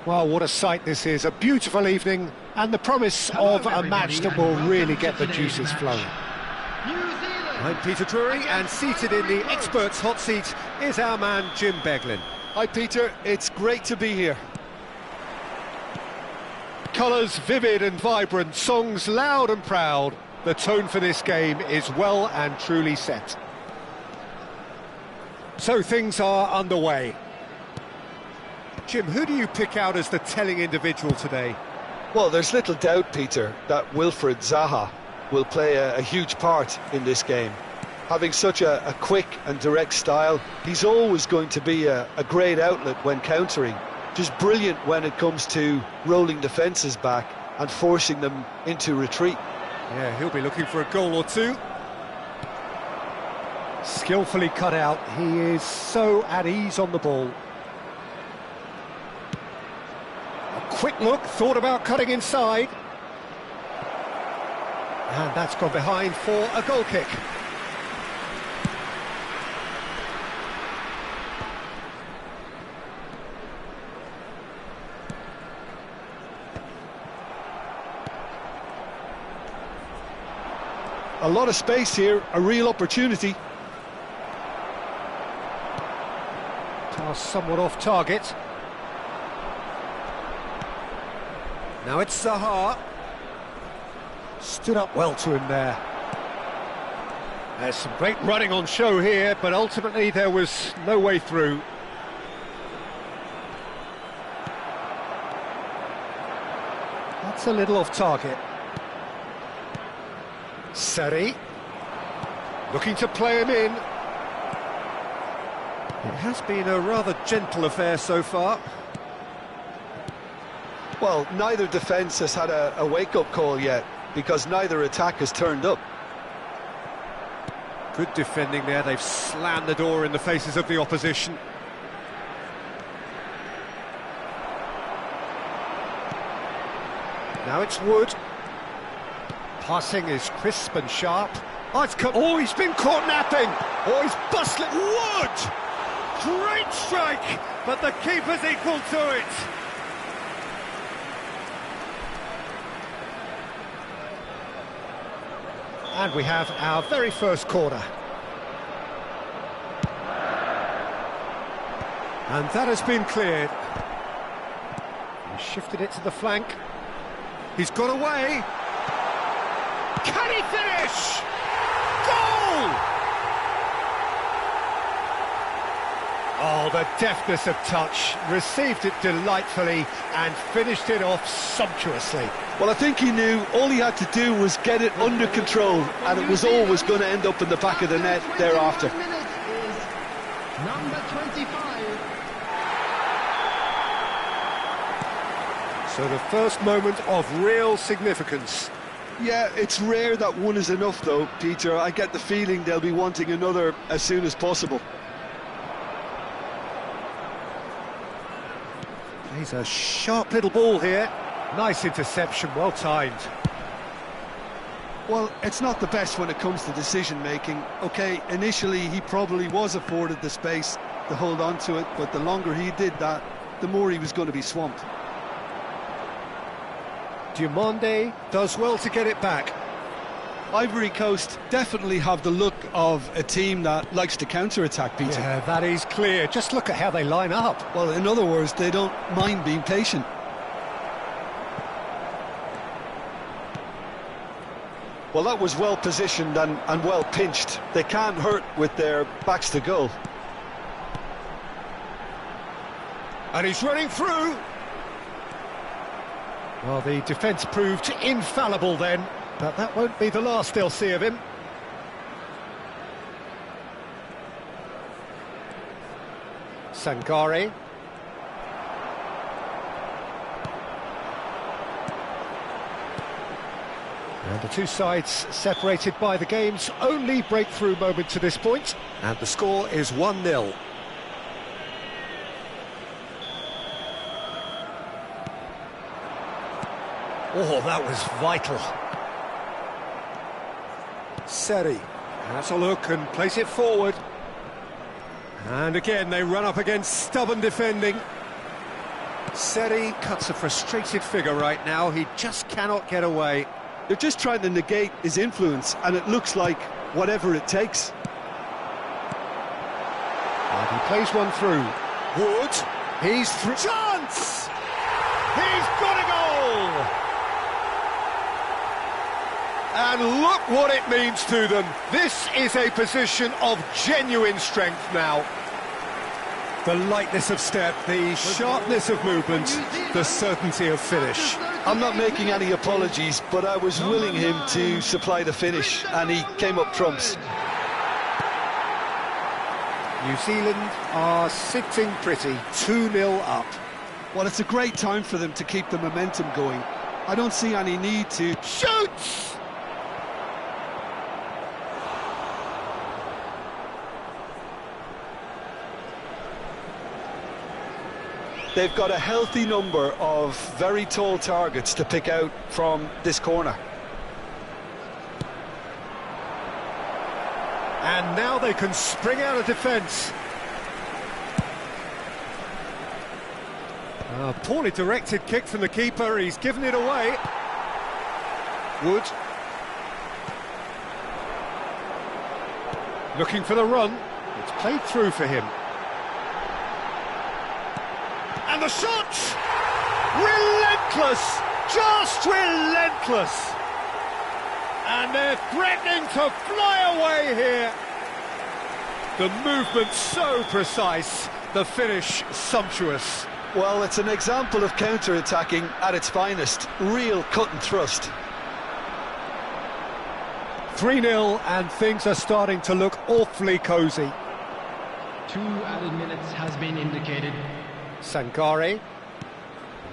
Well, what a sight this is. A beautiful evening and the promise of a match that will really get the juices flowing. I'm Peter Drury, and seated in the experts' hot seat is our man Jim Beglin. Hi Peter, it's great to be here. Colours vivid and vibrant, songs loud and proud. The tone for this game is well and truly set. So things are underway. Jim, who do you pick out as the telling individual today? Well, there's little doubt, Peter, that Wilfried Zaha will play a huge part in this game. Having such a quick and direct style, he's always going to be a great outlet when countering. Just brilliant when it comes to rolling defences back and forcing them into retreat. Yeah, he'll be looking for a goal or two. Skillfully cut out, he is so at ease on the ball. Quick look, thought about cutting inside. And that's gone behind for a goal kick. A lot of space here, a real opportunity. Pass somewhat off target. Now it's Zaha. Stood up well to him there. There's some great running on show here, but ultimately there was no way through. That's a little off target. Seri. Looking to play him in. It has been a rather gentle affair so far. Well, neither defence has had a wake-up call yet, because neither attack has turned up. Good defending there, they've slammed the door in the faces of the opposition. Now it's Wood. Passing is crisp and sharp. Oh, he's been caught napping! Oh, he's bustling... Wood! Great strike, but the keeper's equal to it! And we have our very first corner. And that has been cleared. He shifted it to the flank. He's got away. Can he finish? Goal! Oh, the deftness of touch. Received it delightfully and finished it off sumptuously. Well, I think he knew all he had to do was get it under control, and it was always going to end up in the back of the net thereafter. Number 25. So the first moment of real significance. Yeah, it's rare that one is enough, though, Peter. I get the feeling they'll be wanting another as soon as possible. He's a sharp little ball here. Nice interception, well timed. Well, it's not the best when it comes to decision-making. OK, initially he probably was afforded the space to hold on to it, but the longer he did that, the more he was going to be swamped. Diomande does well to get it back. Ivory Coast definitely have the look of a team that likes to counter-attack, Peter. Yeah, that is clear. Just look at how they line up. Well, in other words, they don't mind being patient. Well, that was well positioned and well pinched. They can't hurt with their backs to goal. And he's running through. Well, the defence proved infallible then. But that won't be the last they'll see of him. Sankari. And the two sides separated by the game's only breakthrough moment to this point. And the score is 1-0. Oh, that was vital. Seri has a look and plays it forward. And again, they run up against stubborn defending. Seri cuts a frustrated figure right now. He just cannot get away. They're just trying to negate his influence, and it looks like whatever it takes. And he plays one through. Wood, he's through. Chance! He's got a goal! And look what it means to them. This is a position of genuine strength now. The lightness of step, the sharpness of movement, the certainty of finish. I'm not making any apologies, but I was willing him to supply the finish, and he came up trumps. New Zealand are sitting pretty, 2-0 up. Well, it's a great time for them to keep the momentum going. I don't see any need to... Shoots! They've got a healthy number of very tall targets to pick out from this corner. And now they can spring out of defence. A poorly directed kick from the keeper, he's given it away. Wood. Looking for the run. It's played through for him. And the shot! Relentless! Just relentless! And they're threatening to fly away here. The movement so precise, the finish sumptuous. Well, it's an example of counter-attacking at its finest. Real cut and thrust. 3-0 and things are starting to look awfully cosy. 2 added minutes has been indicated. Sankari.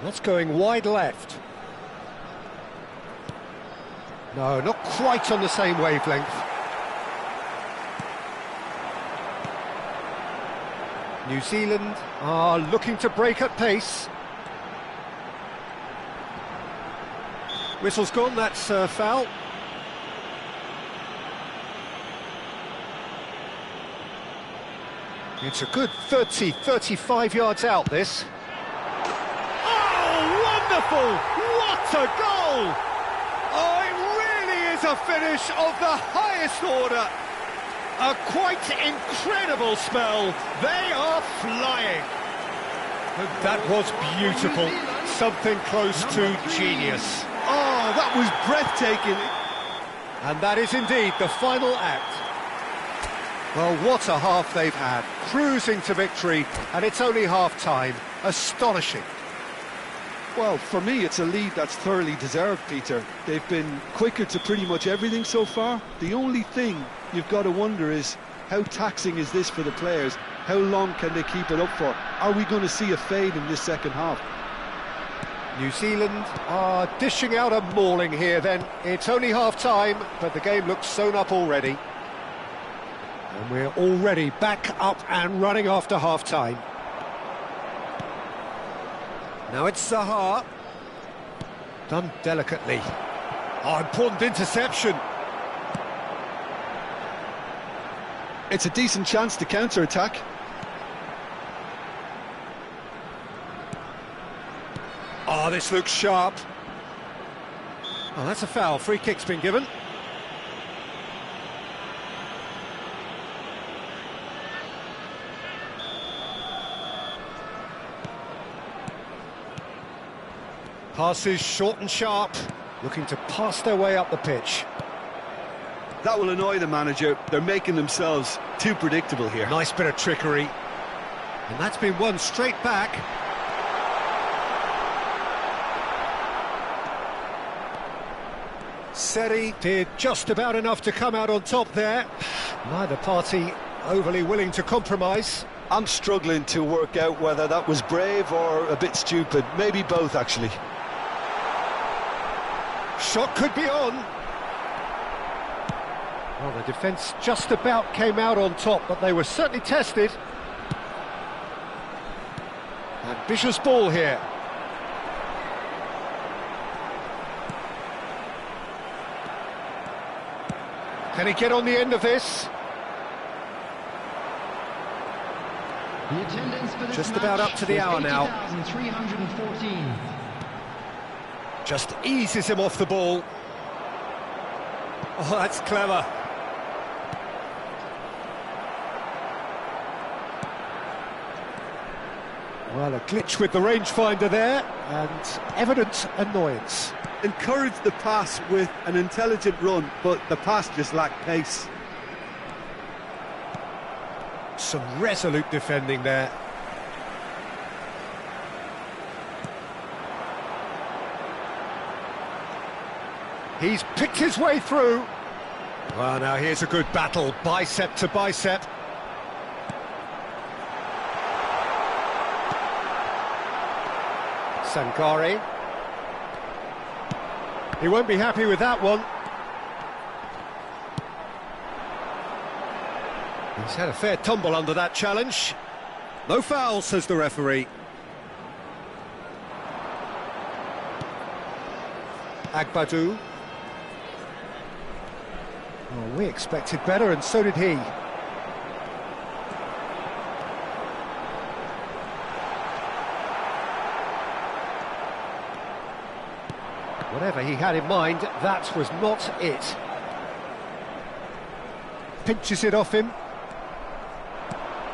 That's going wide left. No, not quite on the same wavelength. New Zealand are looking to break at pace. Whistle's gone, that's a foul. It's a good 30, 35 yards out, this. Oh, wonderful! What a goal! Oh, it really is a finish of the highest order. A quite incredible spell. They are flying. That was beautiful. Something close to genius. Oh, that was breathtaking. And that is indeed the final act. Well, what a half they've had, cruising to victory, and it's only half-time. Astonishing. Well, for me, it's a lead that's thoroughly deserved, Peter. They've been quicker to pretty much everything so far. The only thing you've got to wonder is, how taxing is this for the players? How long can they keep it up for? Are we going to see a fade in this second half? New Zealand are dishing out a mauling here then. It's only half-time, but the game looks sewn up already. And we're already back up and running after half-time. Now it's Zaha. Done delicately. Oh, important interception. It's a decent chance to counter-attack. Oh, this looks sharp. Oh, that's a foul. Free kick's been given. Passes short and sharp, looking to pass their way up the pitch. That will annoy the manager. They're making themselves too predictable here. Nice bit of trickery. And that's been won straight back. Seri did just about enough to come out on top there. Neither party overly willing to compromise. I'm struggling to work out whether that was brave or a bit stupid. Maybe both, actually. Shot could be on. Well, the defence just about came out on top, but they were certainly tested. Ambitious ball here. Can he get on the end of this? The attendance for this Just match about up to the is hour now. 80,314. Just eases him off the ball. Oh, that's clever. Well, a glitch with the rangefinder there, and evident annoyance. Encouraged the pass with an intelligent run, but the pass just lacked pace. Some resolute defending there. He's picked his way through. Well, now here's a good battle, bicep to bicep. Sankari. He won't be happy with that one. He's had a fair tumble under that challenge. No foul, says the referee. Agbadou. Oh, we expected better, and so did he. Whatever he had in mind, that was not it. Pinches it off him.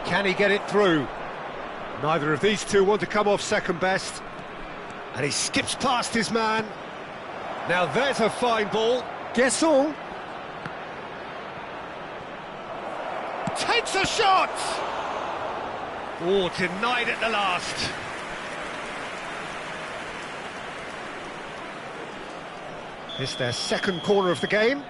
Can he get it through? Neither of these two want to come off second best. And he skips past his man. Now there's a fine ball. Guessons takes a shot! Oh, denied at the last. It's their second corner of the game.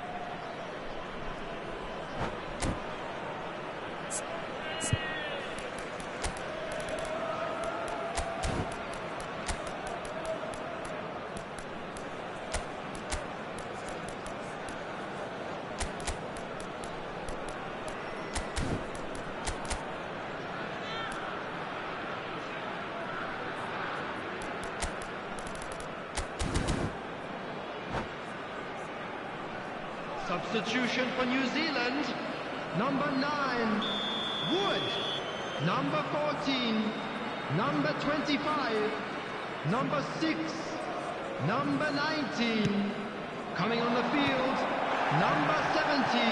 Substitution for New Zealand. Number 9, Wood. Number 14, number 25, number 6, number 19. Coming on the field, number 17,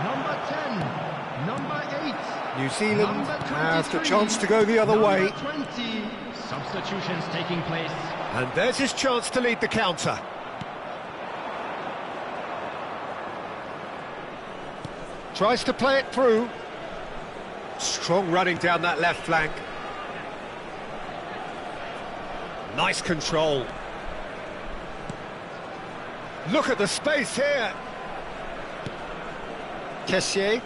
number 10, number 8. New Zealand have the chance to go the other way. 20. Substitutions taking place. And there's his chance to lead the counter. Tries to play it through. Strong running down that left flank. Nice control. Look at the space here. Kessié.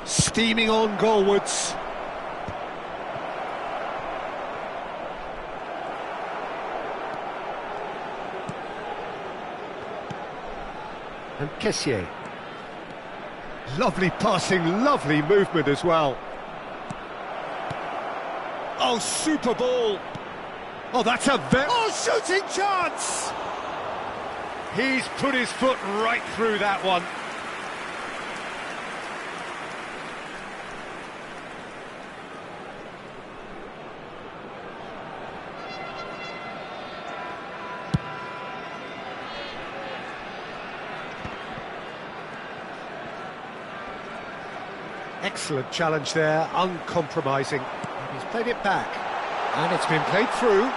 Steaming on goalwards. And Kessié. Lovely passing, lovely movement as well. Oh, super ball. Oh, that's a shooting chance! He's put his foot right through that one. Excellent challenge there, uncompromising. He's played it back, and it's been played through.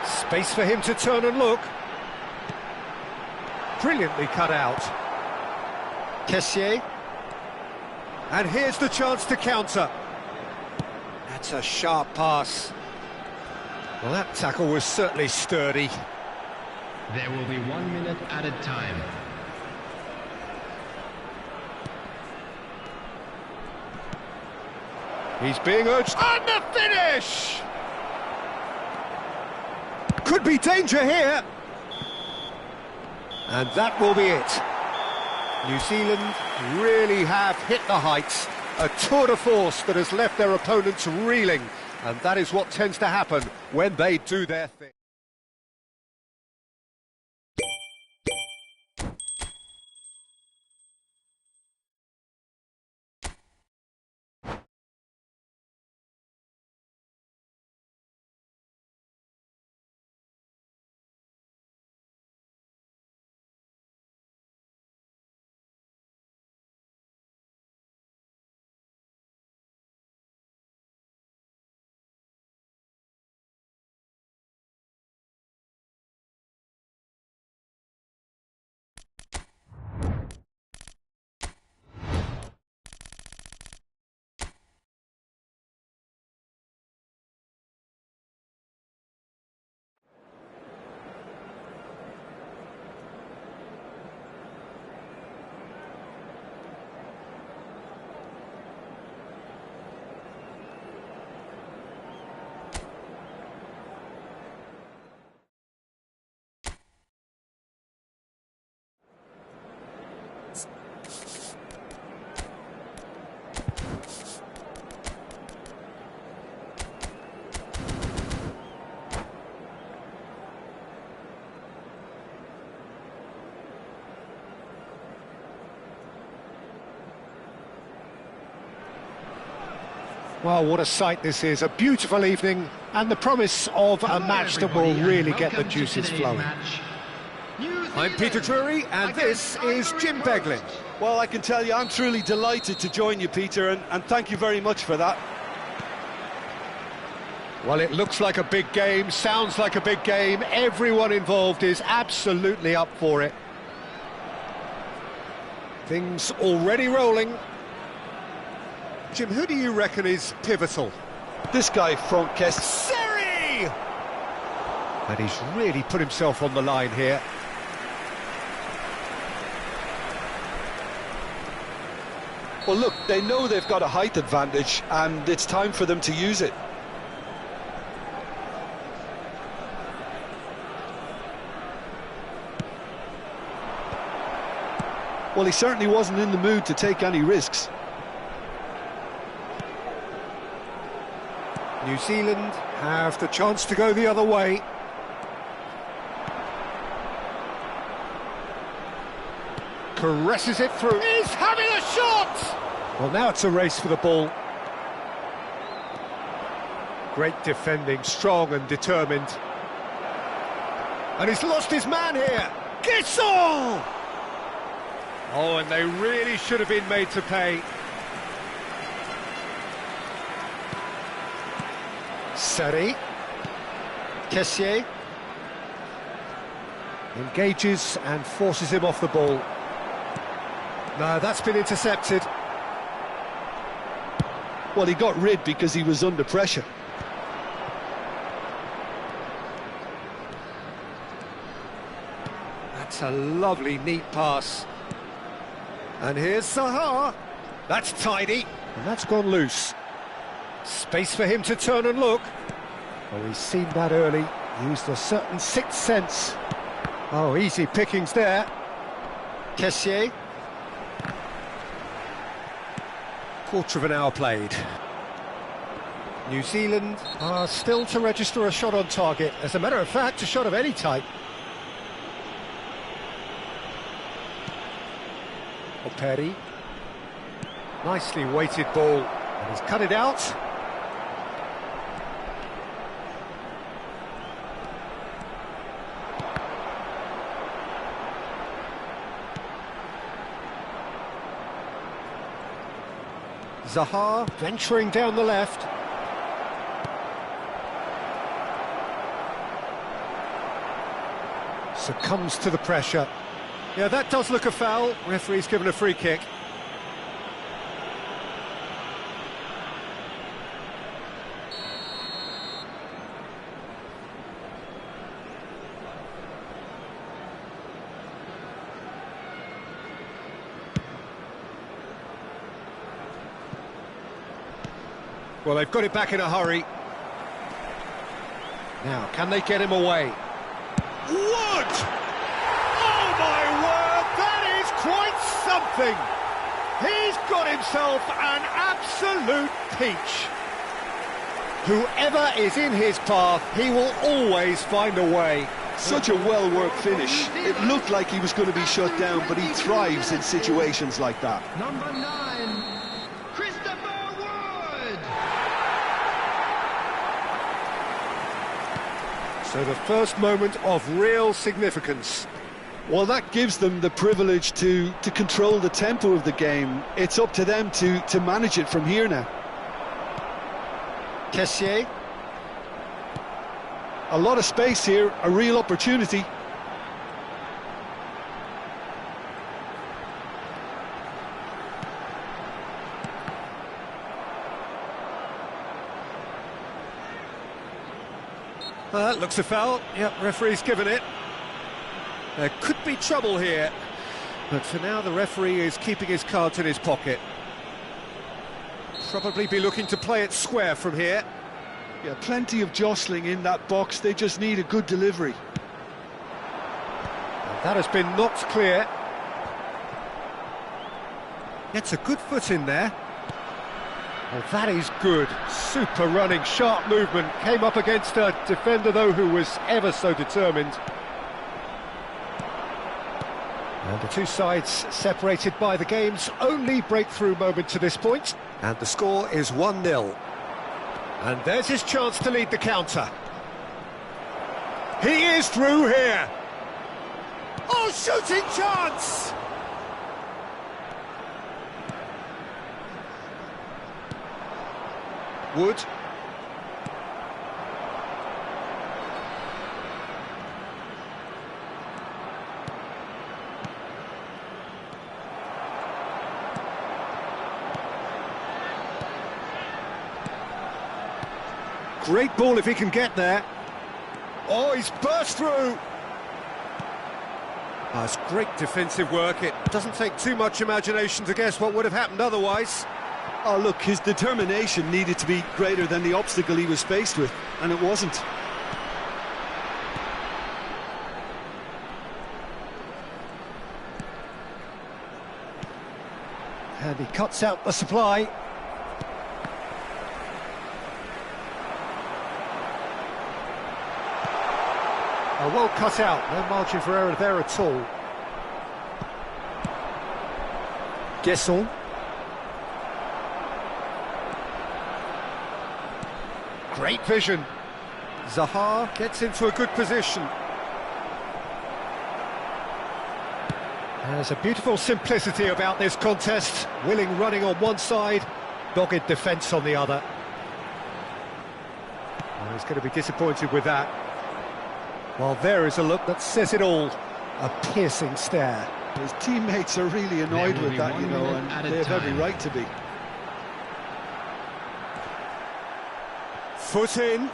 Space for him to turn and look. Brilliantly cut out. Kessié. And here's the chance to counter. That's a sharp pass. Well, that tackle was certainly sturdy. There will be 1 minute added time. He's being urged on the finish! Could be danger here. And that will be it. New Zealand really have hit the heights. A tour de force that has left their opponents reeling. And that is what tends to happen when they do their thing. Well, what a sight this is. A beautiful evening and the promise of a match that will really get the juices flowing. I'm Peter Drury and this is Jim Beglin. Well, I can tell you I'm truly delighted to join you, Peter, and thank you very much for that. Well, it looks like a big game, sounds like a big game. Everyone involved is absolutely up for it. Things already rolling. Jim, who do you reckon is pivotal? This guy, Frank Kess. Seri! And he's really put himself on the line here. Well, look, they know they've got a height advantage, and it's time for them to use it. Well, he certainly wasn't in the mood to take any risks. New Zealand have the chance to go the other way. Caresses it through. He's having a shot! Well, now it's a race for the ball. Great defending, strong and determined. And he's lost his man here. Gissel! Oh, and they really should have been made to pay. Seri. Kessié. Engages and forces him off the ball. No, that's been intercepted. Well, he got rid because he was under pressure. That's a lovely, neat pass. And here's Zaha. That's tidy. And that's gone loose. Space for him to turn and look. Oh, he's seen that early. Used a certain sixth sense. Oh, easy pickings there. Kessié. Quarter of an hour played. New Zealand are still to register a shot on target. As a matter of fact, a shot of any type. Operi. Nicely weighted ball. And he's cut it out. Zaha venturing down the left. Succumbs to the pressure. Yeah, that does look a foul. Referee's given a free kick. Well, they've got it back in a hurry. Now, can they get him away? Wood! Oh, my word, that is quite something! He's got himself an absolute peach. Whoever is in his path, he will always find a way. Such a well-worked finish. It looked like he was going to be shut down, but he thrives in situations like that. Number 9, Christopher Wood. So the first moment of real significance. Well, that gives them the privilege to control the tempo of the game. It's up to them to manage it from here now. Kessié. A lot of space here, a real opportunity. Looks a foul. Yep, referee's given it. There could be trouble here, but for now the referee is keeping his cards in his pocket. Probably be looking to play it square from here. Yeah, plenty of jostling in that box, they just need a good delivery. And that has been knocked clear. Gets a good foot in there. Well, that is good. Super running, sharp movement. Came up against a defender, though, who was ever so determined. And the two sides separated by the game's only breakthrough moment to this point. And the score is 1-0. And there's his chance to lead the counter. He is through here. Oh, shooting chance! Wood. Great ball if he can get there. Oh, he's burst through. That's great defensive work. It doesn't take too much imagination to guess what would have happened otherwise. Oh, look, his determination needed to be greater than the obstacle he was faced with, and it wasn't. And he cuts out the supply. Well cut out, no margin for error there at all. Guesson. Great vision. Zaha gets into a good position. There's a beautiful simplicity about this contest. Willing running on one side, dogged defence on the other. Well, he's going to be disappointed with that. Well, there is a look that says it all. A piercing stare. His teammates are really annoyed with that, you know, and they have every right to be. Foot in.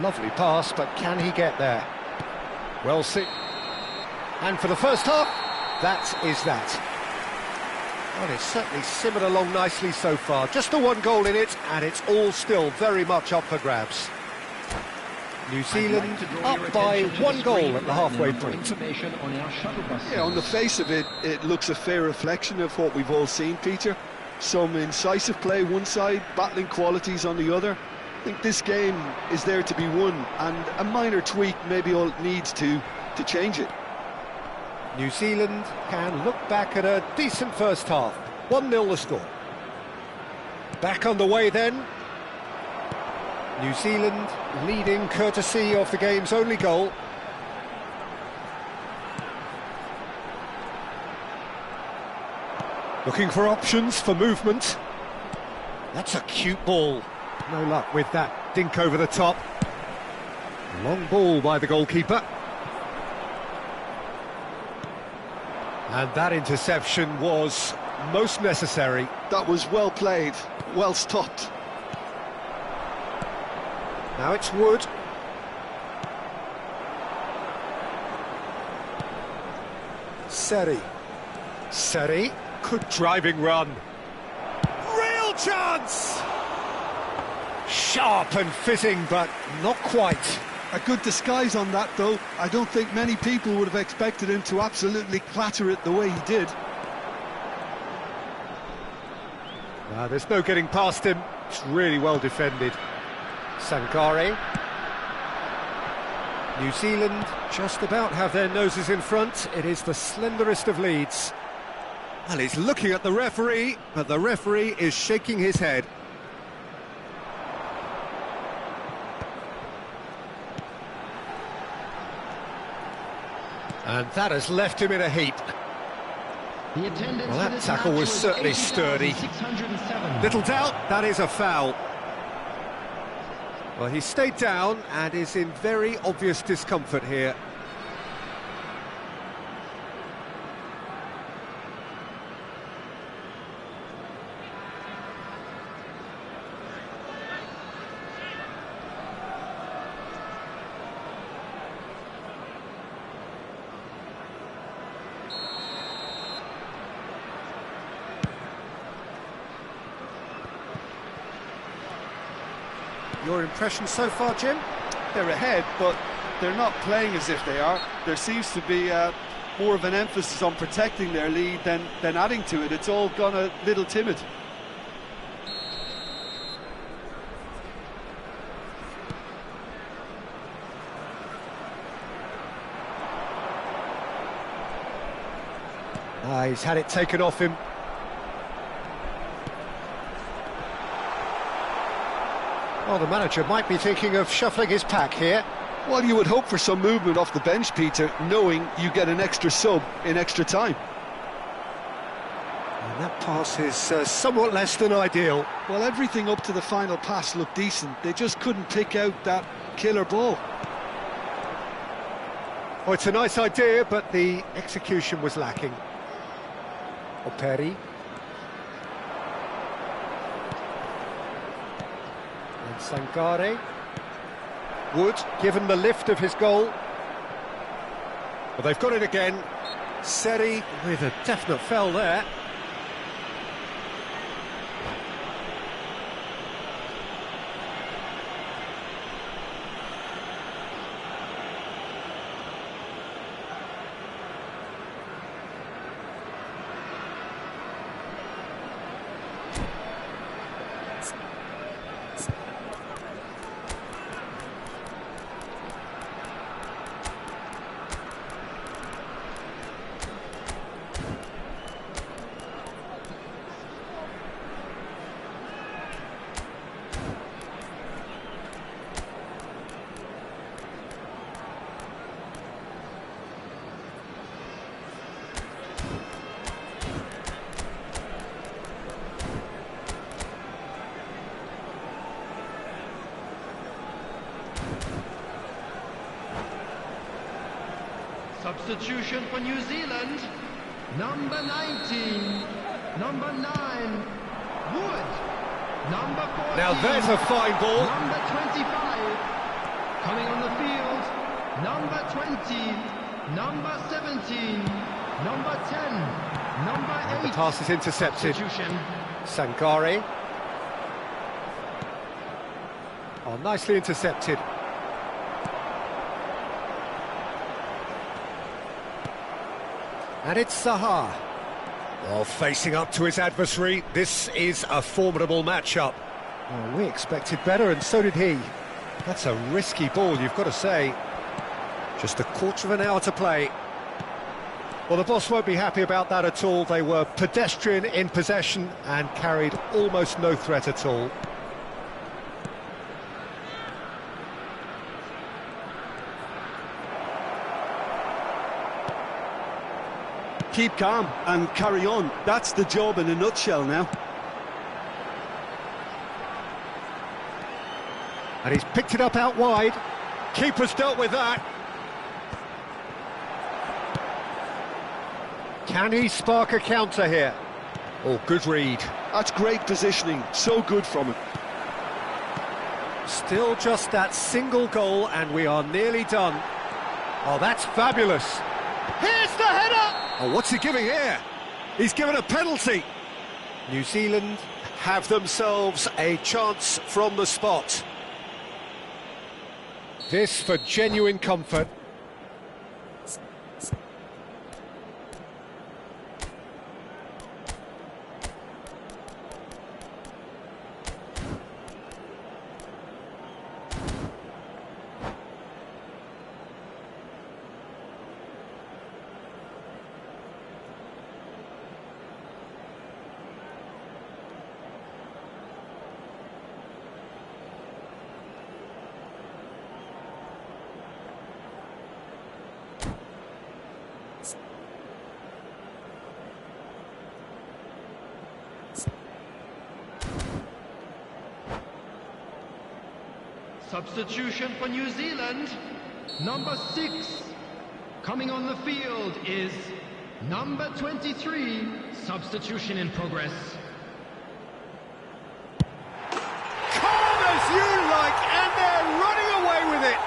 Lovely pass, but can he get there? Well seen. And for the first half, that is that. Well, it's certainly simmered along nicely so far. Just the one goal in it, and it's all still very much up for grabs. New Zealand up by 1 goal at the halfway point. Yeah, on the face of it, it looks a fair reflection of what we've all seen, Peter. Some incisive play one side, battling qualities on the other. I think this game is there to be won, and a minor tweak maybe all it needs to change it. New Zealand can look back at a decent first half. 1-0 the score. Back underway then. New Zealand leading courtesy of the game's only goal. Looking for options for movement. That's a cute ball. No luck with that dink over the top. Long ball by the goalkeeper. And that interception was most necessary. That was well played, well stopped. Now it's Wood. Seri. Seri. Good driving run. chance! Sharp and fizzing, but not quite. A good disguise on that, though. I don't think many people would have expected him to absolutely clatter it the way he did. There's no getting past him. It's really well defended. Sankare. New Zealand just about have their noses in front. It is the slenderest of leads. Well, he's looking at the referee, but the referee is shaking his head. And that has left him in a heap. Well, that tackle was certainly sturdy. Little doubt, that is a foul. Well, he stayed down and is in very obvious discomfort here. Your impression so far, Jim? They're ahead, but they're not playing as if they are. There seems to be more of an emphasis on protecting their lead than adding to it. It's all gone a little timid. He's had it taken off him. Well, the manager might be thinking of shuffling his pack here. Well, you would hope for some movement off the bench, Peter, knowing you get an extra sub in extra time. And that pass is somewhat less than ideal. Well, everything up to the final pass looked decent. They just couldn't pick out that killer ball. Oh, it's a nice idea, but the execution was lacking. Operi. And Sankare. Wood, given the lift of his goal. Well, they've got it again. Seri with a definite foul there. Substitution for New Zealand, number 19, number 9, Wood, number 14. Now there's a fine ball. Number 25, coming on the field, number 20, number 17, number 10, number 8. The pass is intercepted. Substitution. Sankare. Oh, nicely intercepted. And it's Zaha. Well, facing up to his adversary, this is a formidable matchup. Well, we expected better, and so did he. That's a risky ball, you've got to say. Just a quarter of an hour to play. Well, the boss won't be happy about that at all. They were pedestrian in possession and carried almost no threat at all. Keep calm and carry on. That's the job in a nutshell now. And he's picked it up out wide. Keeper's dealt with that. Can he spark a counter here? Oh, good read. That's great positioning, so good from him. Still just that single goal and we are nearly done. Oh, that's fabulous. Here's the header! Oh, what's he giving here? He's given a penalty. New Zealand have themselves a chance from the spot. This for genuine comfort. Substitution for New Zealand. Number 6. Coming on the field is number 23. Substitution in progress. Calm as you like, and they're running away with it.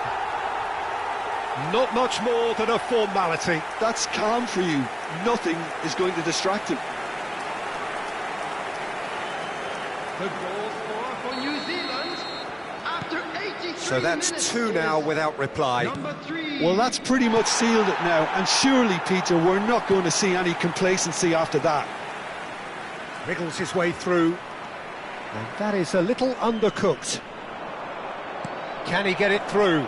Not much more than a formality. That's calm for you. Nothing is going to distract him. The goal scorer for New Zealand after 83 So that's minutes 2 now is without reply. Number 3. Well, that's pretty much sealed it now, and surely, Peter, we're not going to see any complacency after that. Wriggles his way through. And that is a little undercooked. Can he get it through?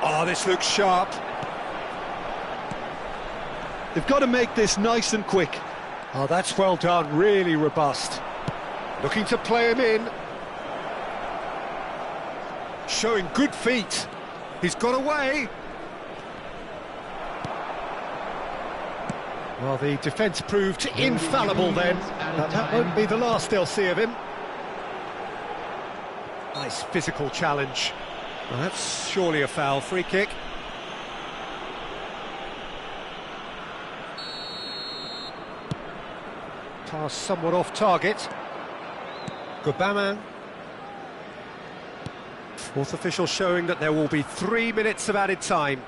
Oh, this looks sharp. They've got to make this nice and quick. Oh, that's well done, really robust. Looking to play him in. Showing good feet. He's got away. Well, the defence proved infallible then. But that won't be the last they'll see of him. Nice physical challenge. Well, that's surely a foul. Free kick. Pass somewhat off target. Gubama. Fourth official showing that there will be 3 minutes of added time.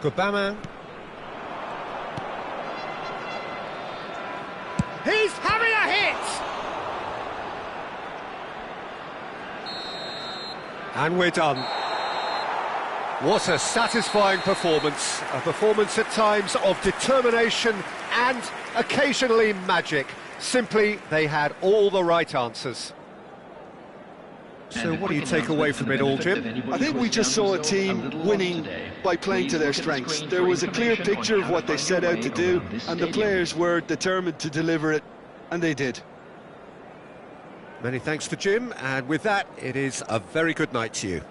Gubama. He's having a hit! And we're done. What a satisfying performance. A performance at times of determination and occasionally magic. Simply, they had all the right answers. So what do you take away from it all, Jim? I think we just saw a team winning by playing to their strengths. There was a clear picture of what they set out to do, and the players were determined to deliver it, and they did. Many thanks to Jim, and with that, it is a very good night to you.